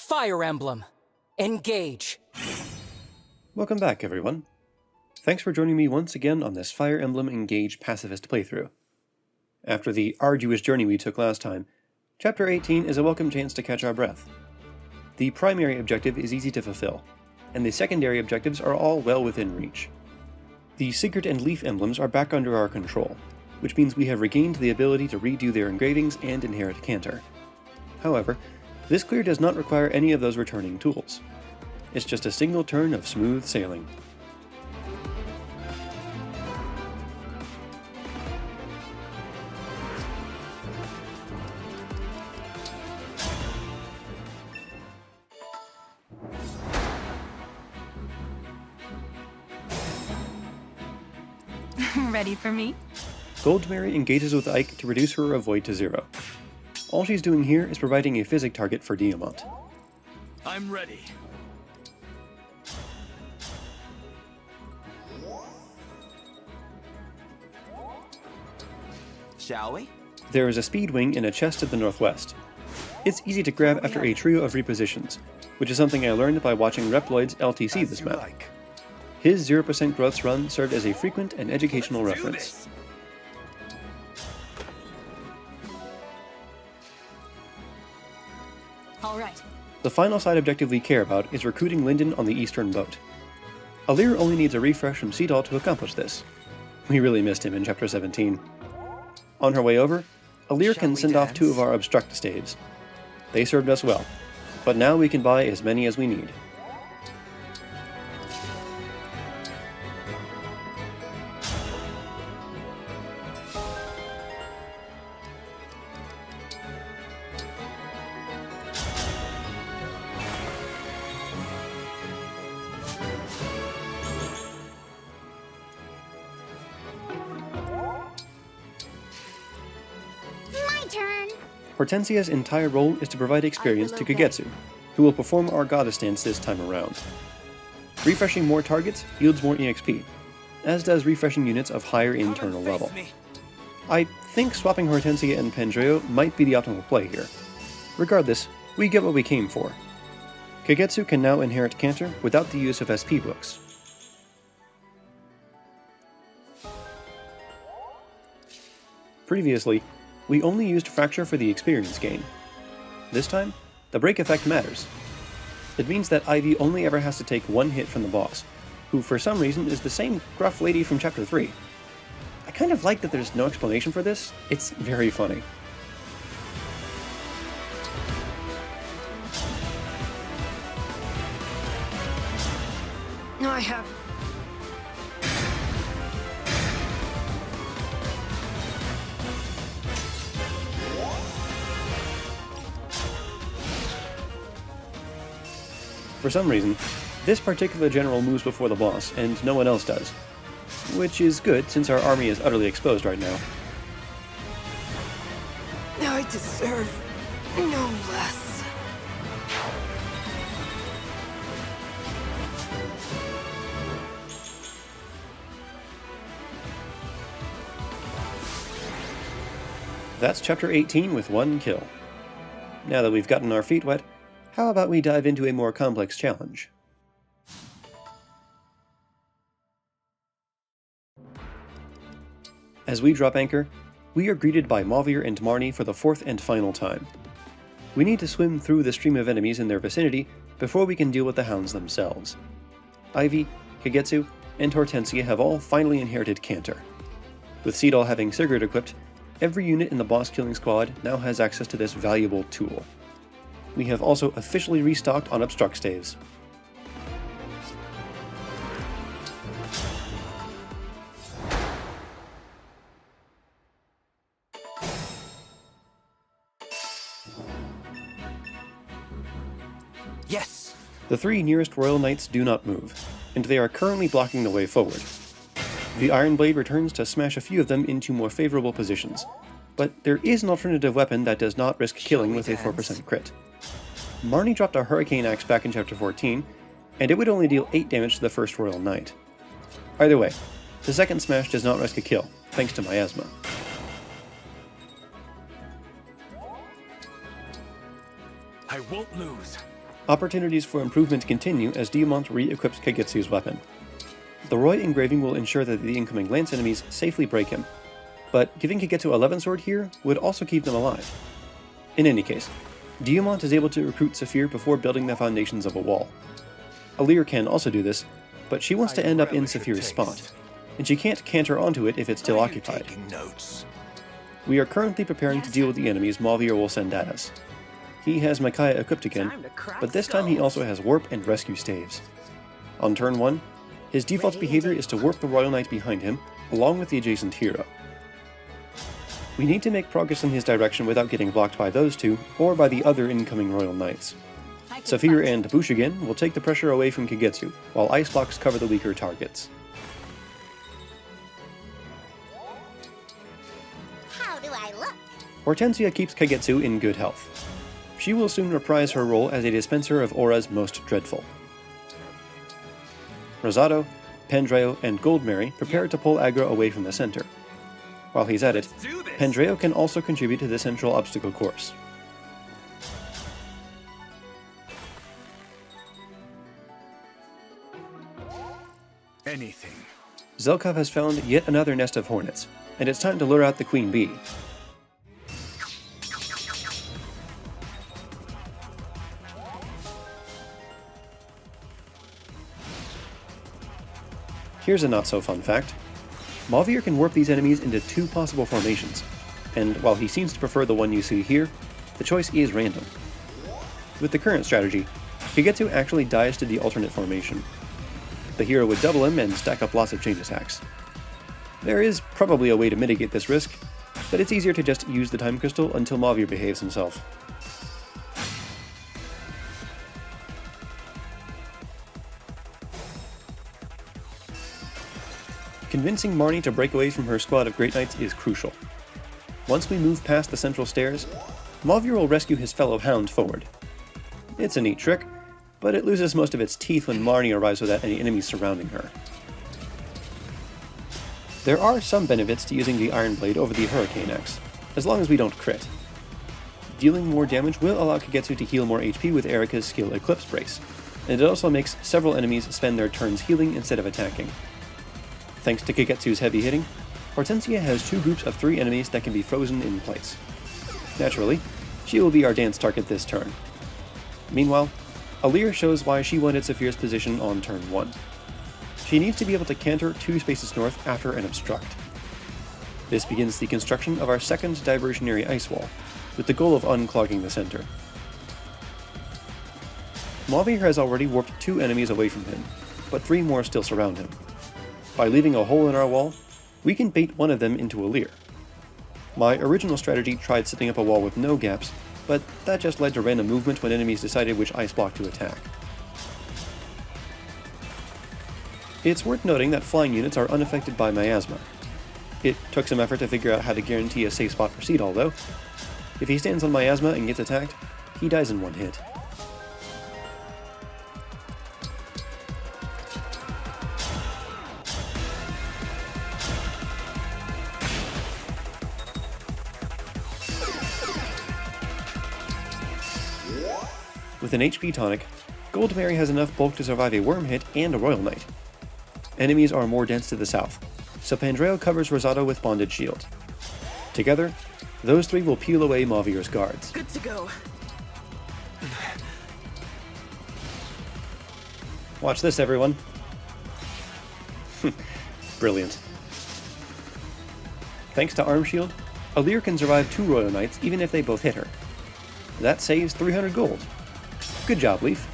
Fire Emblem. Engage. Welcome back, everyone. Thanks for joining me once again on this Fire Emblem Engage Pacifist playthrough. After the arduous journey we took last time, Chapter 18 is a welcome chance to catch our breath. The primary objective is easy to fulfill, and the secondary objectives are all well within reach. The Secret and Leaf emblems are back under our control, which means we have regained the ability to redo their engravings and inherit Cantor. However, this clear does not require any of those returning tools. It's just a single turn of smooth sailing. Ready for me? Goldberry engages with Ike to reduce her avoid to 0. All she's doing here is providing a physic target for Diamant. I'm ready. Shall we? There is a speed wing in a chest to the northwest. It's easy to grab after a trio of repositions, which is something I learned by watching Reploid's LTC this map. His 0% growths run served as a frequent and educational reference. All right. The final side objective we care about is recruiting Linden on the eastern boat. Alear only needs a refresh from Seedal to accomplish this. We really missed him in Chapter 17. On her way over, Alear can send off 2 of our obstruct staves. They served us well, but now we can buy as many as we need. Hortensia's entire role is to provide experience to Kagetsu, who will perform our goddess dance this time around. Refreshing more targets yields more EXP, as does refreshing units of higher internal level. I think swapping Hortensia and Pandreo might be the optimal play here. Regardless, we get what we came for. Kagetsu can now inherit Cantor without the use of SP books. Previously, we only used Fracture for the experience gain. This time, the break effect matters. It means that Ivy only ever has to take 1 hit from the boss, who for some reason is the same gruff lady from Chapter 3. I kind of like that there's no explanation for this. It's very funny. No, I have. For some reason, this particular general moves before the boss, and no one else does. Which is good, since our army is utterly exposed right now. I deserve no less. That's Chapter 18 with 1 kill. Now that we've gotten our feet wet, how about we dive into a more complex challenge? As we drop anchor, we are greeted by Mauvir and Marnie for the 4th and final time. We need to swim through the stream of enemies in their vicinity before we can deal with the hounds themselves. Ivy, Kagetsu, and Hortensia have all finally inherited Cantor. With Seedal having Sigurd equipped, every unit in the boss-killing squad now has access to this valuable tool. We have also officially restocked on obstruct staves. Yes! The 3 nearest Royal Knights do not move, and they are currently blocking the way forward. The Iron Blade returns to smash a few of them into more favorable positions, but there is an alternative weapon that does not risk killing with a 4% crit. Marnie dropped a Hurricane Axe back in Chapter 14, and it would only deal 8 damage to the first Royal Knight. Either way, the second smash does not risk a kill, thanks to Miasma. I won't lose. Opportunities for improvement continue as Diamant re-equips Kagetsu's weapon. The Roy engraving will ensure that the incoming lance enemies safely break him, but giving Kagetsu 11 sword here would also keep them alive. In any case, Diamant is able to recruit Saphir before building the foundations of a wall. Alear can also do this, but she wants to end up in Saphir's spot, and she can't canter onto it if it's still occupied. We are currently preparing to deal with the enemies Mavier will send at us. He has Micaiah equipped again, but this time he also has Warp and Rescue Staves. On turn 1, his default behavior is to warp the Royal Knight behind him, along with the adjacent hero. We need to make progress in his direction without getting blocked by those two, or by the other incoming Royal Knights. Saphir and Bushigen will take the pressure away from Kagetsu, while ice blocks cover the weaker targets. How do I look? Hortensia keeps Kagetsu in good health. She will soon reprise her role as a dispenser of auras most dreadful. Rosado, Pandreo, and Goldmary prepare to pull aggro away from the center. While he's at it, Pandreo can also contribute to the central obstacle course. Anything. Zelkov has found yet another nest of hornets, and it's time to lure out the queen bee. Here's a not-so-fun fact. Mavier can warp these enemies into two possible formations, and while he seems to prefer the one you see here, the choice is random. With the current strategy, Kagetsu actually dies to the alternate formation. The hero would double him and stack up lots of chain attacks. There is probably a way to mitigate this risk, but it's easier to just use the time crystal until Mavier behaves himself. Convincing Marnie to break away from her squad of Great Knights is crucial. Once we move past the central stairs, Mavier will rescue his fellow hound forward. It's a neat trick, but it loses most of its teeth when Marnie arrives without any enemies surrounding her. There are some benefits to using the Iron Blade over the Hurricane Axe, as long as we don't crit. Dealing more damage will allow Kagetsu to heal more HP with Erika's skill Eclipse Brace, and it also makes several enemies spend their turns healing instead of attacking. Thanks to Kagetsu's heavy hitting, Hortensia has two groups of 3 enemies that can be frozen in place. Naturally, she will be our dance target this turn. Meanwhile, Alear shows why she wanted Saphir's position on turn 1. She needs to be able to canter 2 spaces north after an obstruct. This begins the construction of our second diversionary ice wall, with the goal of unclogging the center. Mavier has already warped 2 enemies away from him, but 3 more still surround him. By leaving a hole in our wall, we can bait one of them into Alear. My original strategy tried setting up a wall with no gaps, but that just led to random movement when enemies decided which ice block to attack. It's worth noting that flying units are unaffected by miasma. It took some effort to figure out how to guarantee a safe spot for Seedall though. If he stands on miasma and gets attacked, he dies in one hit. With an HP tonic, Goldmary has enough bulk to survive a Worm hit and a Royal Knight. Enemies are more dense to the south, so Pandreo covers Rosado with Bonded Shield. Together, those 3 will peel away Mavier's guards. Good to go. Watch this, everyone. Brilliant. Thanks to Arm Shield, Alear can survive 2 Royal Knights even if they both hit her. That saves 300 gold. Good job, Leaf.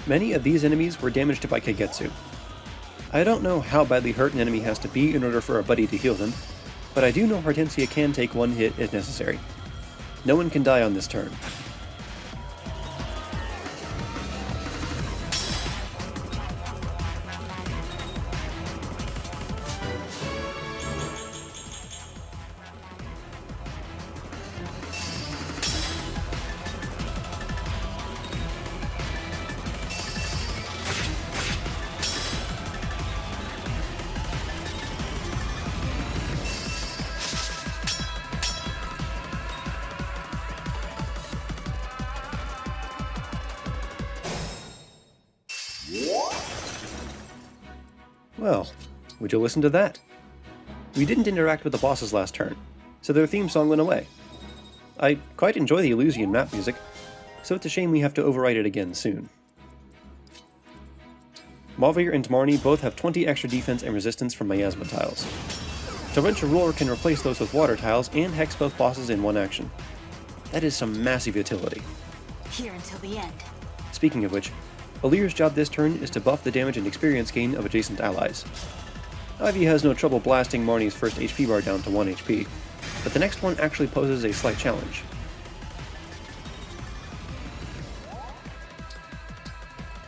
Many of these enemies were damaged by Kagetsu. I don't know how badly hurt an enemy has to be in order for a buddy to heal them, but I do know Hortensia can take 1 hit if necessary. No one can die on this turn. Well, would you listen to that? We didn't interact with the bosses last turn, so their theme song went away. I quite enjoy the Elysian map music, so it's a shame we have to overwrite it again soon. Mauvir and Marnie both have 20 extra defense and resistance from miasma tiles. Torrential Roar can replace those with water tiles and hex both bosses in one action. That is some massive utility. Here until the end. Speaking of which, Alear's job this turn is to buff the damage and experience gain of adjacent allies. Ivy has no trouble blasting Marnie's first HP bar down to 1 HP, but the next one actually poses a slight challenge.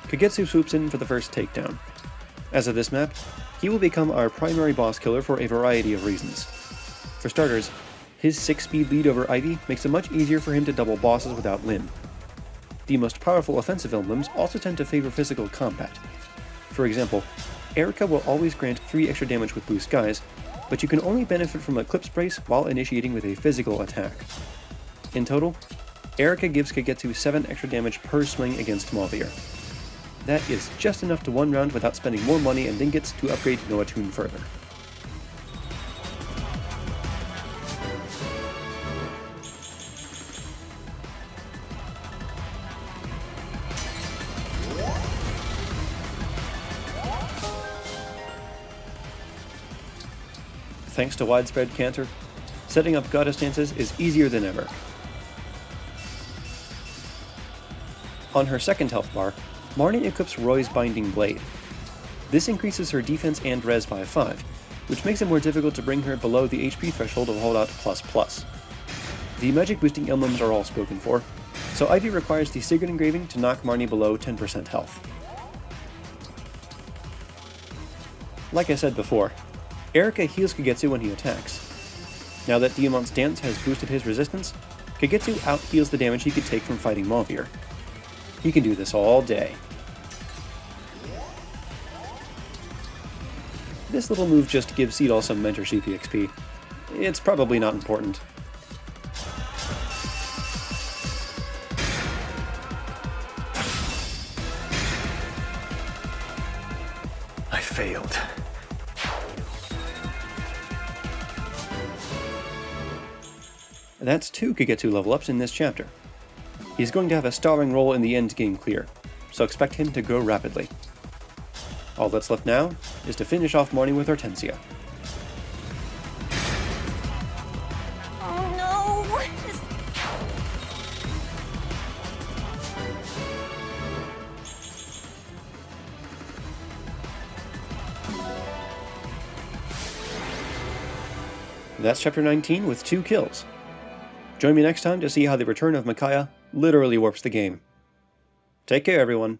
Kagetsu swoops in for the first takedown. As of this map, he will become our primary boss killer for a variety of reasons. For starters, his 6-speed lead over Ivy makes it much easier for him to double bosses without Lyn. The most powerful offensive emblems also tend to favor physical combat. For example, Erica will always grant 3 extra damage with Blue Skies, but you can only benefit from Eclipse Brace while initiating with a physical attack. In total, Erica gives Kagetsu 7 extra damage per swing against Mauvir. That is just enough to one round without spending more money and ingots to upgrade Noah Toon further. Thanks to widespread canter, setting up goddess dances is easier than ever. On her second health bar, Marnie equips Roy's Binding Blade. This increases her defense and res by 5, which makes it more difficult to bring her below the HP threshold of Holdout++. The magic boosting emblems are all spoken for, so Ivy requires the Sigurd engraving to knock Marnie below 10% health. Like I said before, Erica heals Kagetsu when he attacks. Now that Diamant's Dance has boosted his resistance, Kagetsu out-heals the damage he could take from fighting Mauvir. He can do this all day. This little move just gives Seedall some mentorship XP. It's probably not important. I failed. That's 2 Kagetsu level ups in this chapter. He's going to have a starring role in the end game clear, so expect him to grow rapidly. All that's left now is to finish off Marnie with Hortensia. Oh no! That's chapter 19 with 2 kills. Join me next time to see how the return of Micaiah literally warps the game. Take care, everyone.